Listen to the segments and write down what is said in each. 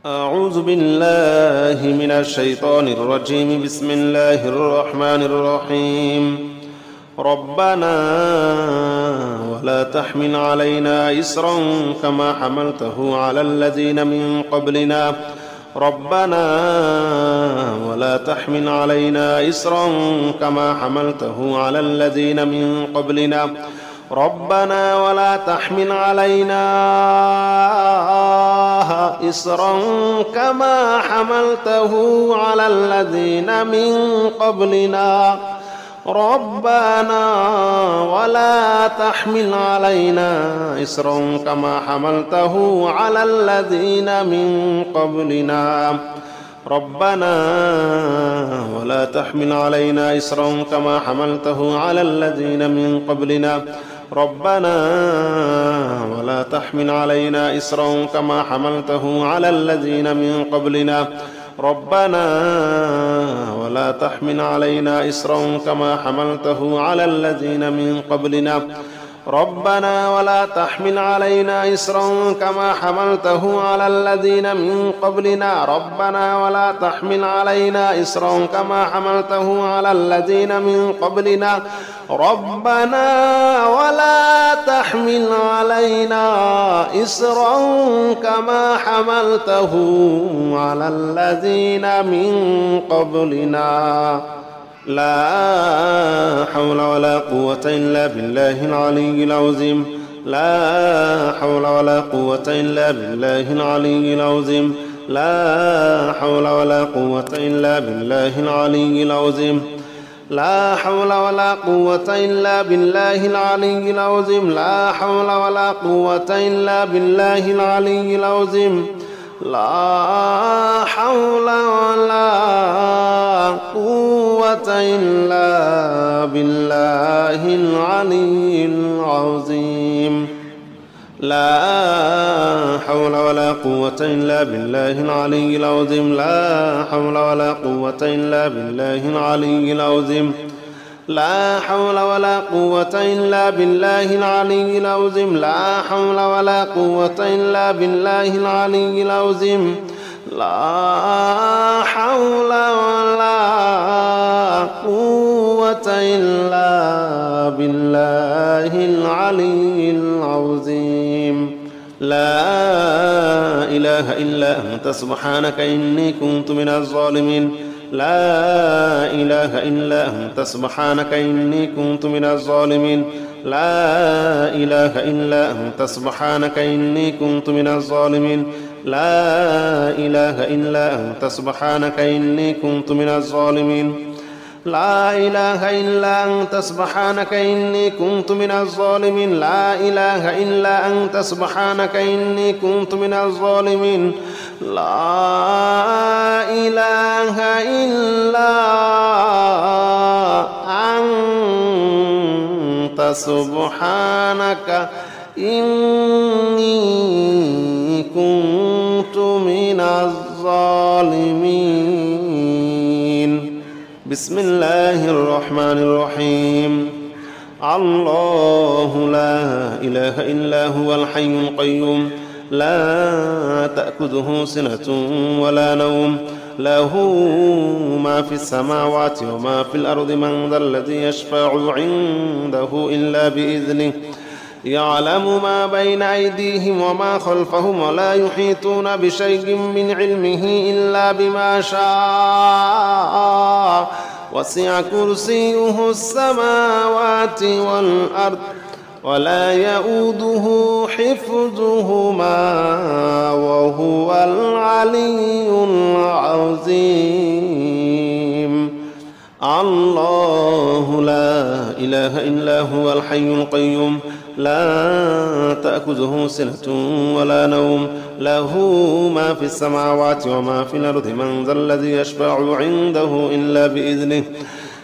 أعوذ بالله من الشيطان الرجيم. بسم الله الرحمن الرحيم. ربنا ولا تحمل علينا إصرا كما حملته على الذين من قبلنا ربنا ولا تحمل علينا إصرا كما حملته على الذين من قبلنا ربنا ولا تحمل علينا إصرا كما حملته على الذين من قبلنا ربنا ولا تحمل علينا إصرا كما حملته على الذين من قبلنا ربنا ولا تحمل علينا إصرا كما حملته على الذين من قبلنا ربنا ولا تحمل علينا إصرا كما حملته على الذين من قبلنا ربنا ولا تحمل علينا إصرا كما حملته على الذين من قبلنا ربنا ولا تحمل علينا إصرا كما حملته على الذين من قبلنا ربنا ولا تحمل علينا إصرا كما حملته على الذين من قبلنا ربنا ولا تحمل علينا إصرا كما حملته على الذين من قبلنا لا حول ولا قوة إلا بالله العلي العظيم لا حول ولا قوة إلا بالله العلي العظيم لا حول ولا قوة إلا بالله العلي العظيم لا حول ولا قوة إلا بالله العلي العظيم لا حول ولا قوة إلا بالله العلي العظيم لا حول ولا قوة إلا بالله العلي العظيم لا حول ولا قوة إلا بالله العلي العظيم لا حول ولا قوة إلا بالله العلي العظيم لا حول ولا قوة إلا بالله العلي العظيم لا حول ولا قوة إلا بالله العلي العظيم لا حول ولا قوة إلا بالله العلي العظيم لا إله إلا أنت سبحانك إني كنت من الظالمين لا إله إلا أنت سبحانك إني كنت من الظالمين لا إله إلا أنت سبحانك إني كنت من الظالمين لا إله إلا أنت سبحانك إني كنت من الظالمين لا إله إلا أنت سبحانك إني كنت من الظالمين لا إله إلا أنت سبحانك إني كنت من الظالمين لا إله إلا أنت سبحانك إني كنت من الظالمين بسم الله الرحمن الرحيم الله لا إله إلا هو الحي القيوم لا تأخذه سنة ولا نوم له ما في السماوات وما في الأرض من ذا الذي يشفع عنده إلا بإذنه يعلم ما بين أيديهم وما خلفهم ولا يحيطون بشيء من علمه إلا بما شاء وسع كرسيه السماوات والأرض ولا يؤوده حفظهما وهو العلي العظيم الله لا إله إلا هو الحي القيوم لا تأخذه سنة ولا نوم له ما في السماوات وما في الأرض من ذا الذي يشفع عنده إلا بإذنه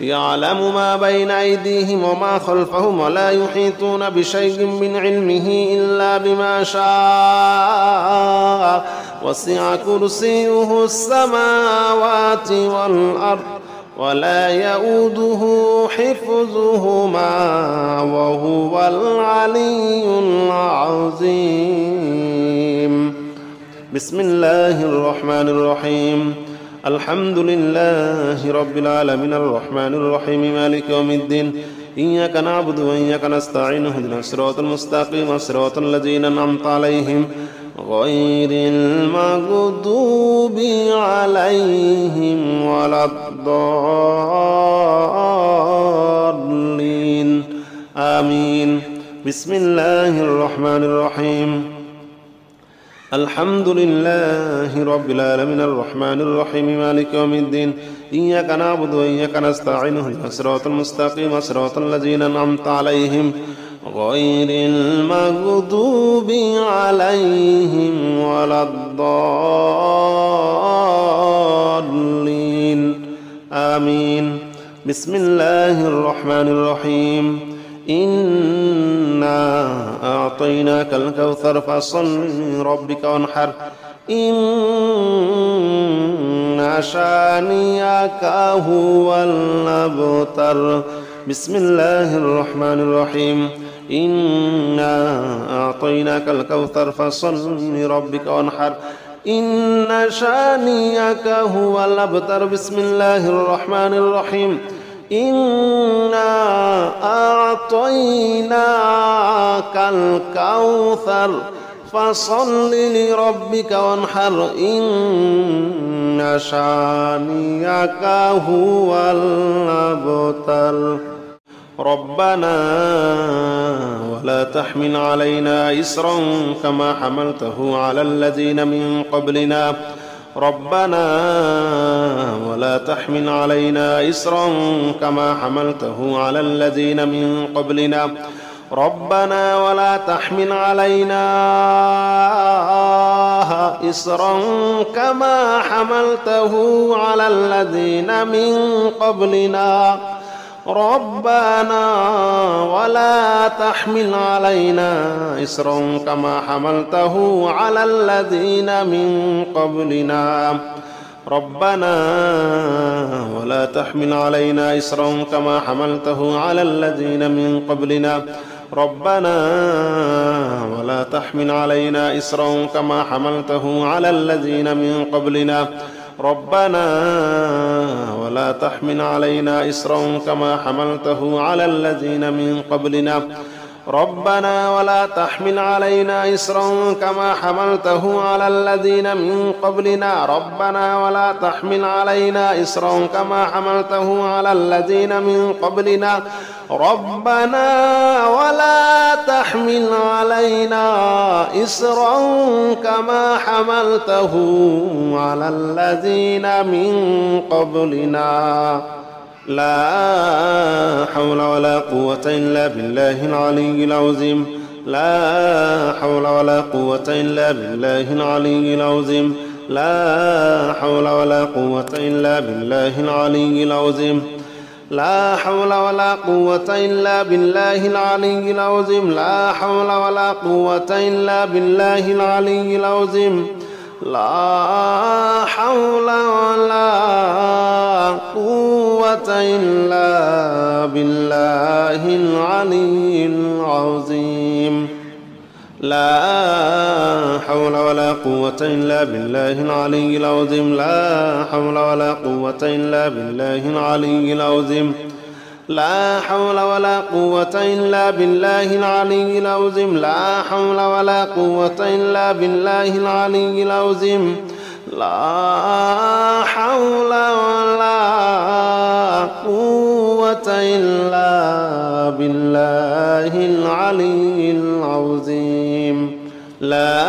يعلم ما بين أيديهم وما خلفهم ولا يحيطون بشيء من علمه إلا بما شاء وسع كرسيه السماوات والأرض ولا يؤوده حفظهما وهو العلي العظيم بسم الله الرحمن الرحيم الحمد لله رب العالمين الرحمن الرحيم مالك يوم الدين إياك نعبد وإياك نستعين اهدنا الصراط المستقيم صراط الذين أنعمت عليهم غير المغضوب عليهم ولا الضالين آمين. بسم الله الرحمن الرحيم الحمد لله رب العالمين الرحمن الرحيم مالك يوم الدين إياك نعبد وإياك نستعين اهدنا الصراط المستقيم صراط الذين أنعمت عليهم غير المغضوب عليهم ولا الضالين آمين. بسم الله الرحمن الرحيم إنا أعطيناك الكوثر فصل لربك وانحر إن شانئك هو الأبتر. بسم الله الرحمن الرحيم إنا أعطيناك الكوثر فصل لربك وانحر إن شانئك هو الأبتر. بسم الله الرحمن الرحيم إنا أعطيناك الكوثر فصل لربك وانحر إن شانئك هو الأبتر. ربنا ولا تحمل علينا إصرا كما حملته على الذين من قبلنا ربنا ولا تحمل علينا إصرا كما حملته على الذين من قبلنا ربنا ولا تحمل علينا إصرا كما حملته على الذين من قبلنا ربنا ولا تحمل علينا إصرا كما حملته على الذين من قبلنا ربنا ولا تحمل علينا إصرا كما حملته على الذين من قبلنا ربنا ولا تحمل علينا إصرا كما حملته على الذين من قبلنا ربنا ولا تحمل علينا إصرا كما حملته على الذين من قبلنا ربنا ولا تحمل علينا إصرا كما حملته على الذين من قبلنا ربنا ولا تحمل علينا إصرا كما حملته على الذين من قبلنا ربنا ولا تحمل علينا إصرا كما حملته على الذين من قبلنا. لا حول ولا قوة إلا بالله العلي العظيم لا حول ولا قوة إلا بالله العلي العظيم لا حول ولا قوة إلا بالله العلي العظيم لا حول ولا قوة إلا بالله العلي العظيم لا حول ولا قوة إلا بالله العلي العظيم لا حول ولا قوة إلا بالله العلي العظيم لا حول ولا قوة إلا بالله العلي العظيم لا حول ولا قوة إلا بالله العلي العظيم لا حول ولا قوة إلا بالله العلي العظيم لا حول ولا قوة إلا بالله العلي العظيم لا حول ولا قوة إلا بالله العلي العظيم. لا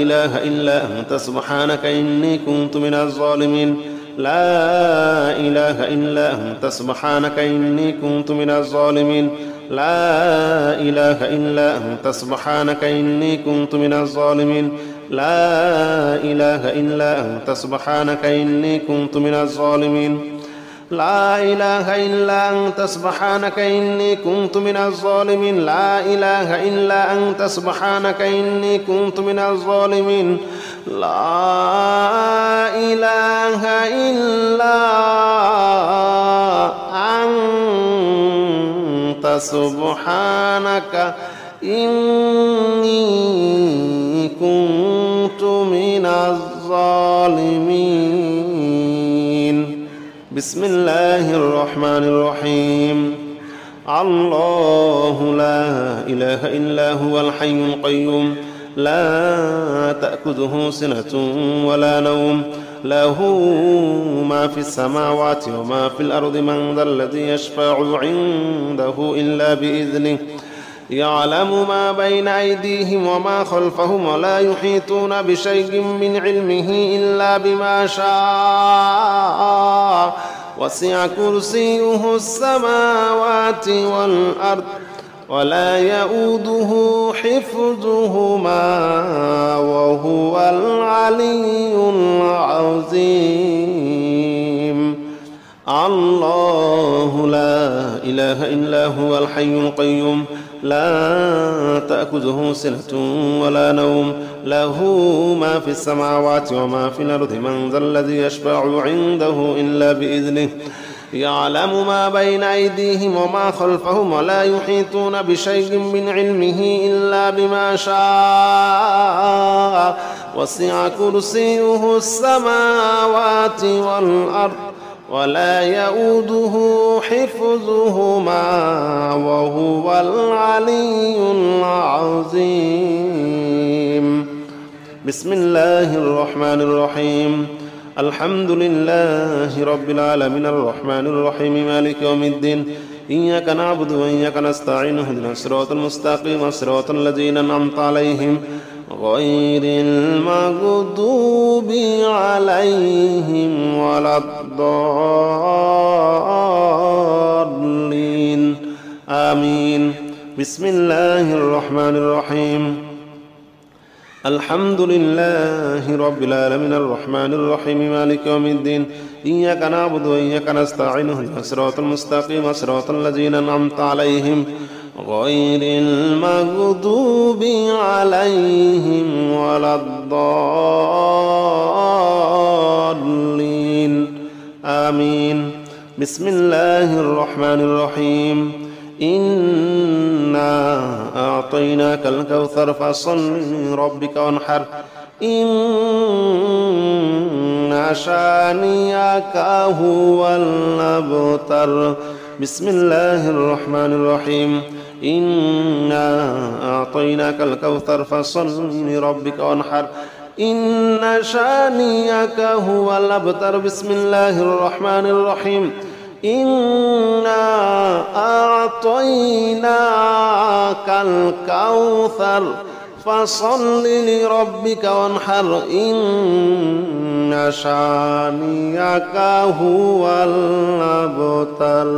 إله إلا أنت سبحانك إني كنت من الظالمين لا إله إلا أنت سبحانك إني كنت من الظالمين لا إله إلا أنت سبحانك إني كنت من الظالمين لا إله إلا أنت سبحانك إني كنت من الظالمين لا إله إلا أنت سبحانك إني كنت من الظالمين لا إله إلا أنت سبحانك إني كنت من الظالمين لا إله إلا أنت سبحانك إني كنت الظالمين. بسم الله الرحمن الرحيم. الله لا إله إلا هو الحي القيوم لا تأخذه سنة ولا نوم له ما في السماوات وما في الأرض من ذا الذي يشفع عنده إلا بإذنه يعلم ما بين أيديهم وما خلفهم ولا يحيطون بشيء من علمه إلا بما شاء وسع كرسيه السماوات والأرض ولا يؤوده حفظهما وهو العلي العظيم. الله لا إله إلا هو الحي القيوم لا تأخذه سنة ولا نوم له ما في السماوات وما في الأرض من ذا الذي يشفع عنده إلا بإذنه يعلم ما بين أيديهم وما خلفهم ولا يحيطون بشيء من علمه إلا بما شاء وسع كرسيه السماوات والأرض ولا يؤوده حفظهما وهو العلي العظيم. بسم الله الرحمن الرحيم. الحمد لله رب العالمين الرحمن الرحيم مالك يوم الدين إياك نعبد وإياك نستعين اهدنا الصراط المستقيم صراط الذين أنعمت عليهم غير المغضوب عليهم ولا الضالين آمين. بسم الله الرحمن الرحيم. الحمد لله رب العالمين الرحمن الرحيم مالك يوم الدين إياك نعبد وإياك نستعين اهدنا الصراط المستقيم صراط الذين أنعمت عليهم غير المغضوب عليهم ولا الضالين آمين. بسم الله الرحمن الرحيم. إنا أعطيناك الكوثر فصل لربك وانحر إن شانئك هو الأبتر. بسم الله الرحمن الرحيم. إنا أعطيناك الكوثر فصل لربك وانحر إن شانئك هو الأبتر. بسم الله الرحمن الرحيم. إنا أعطيناك الكوثر فصل لربك وانحر إن شانئك هو الأبتر.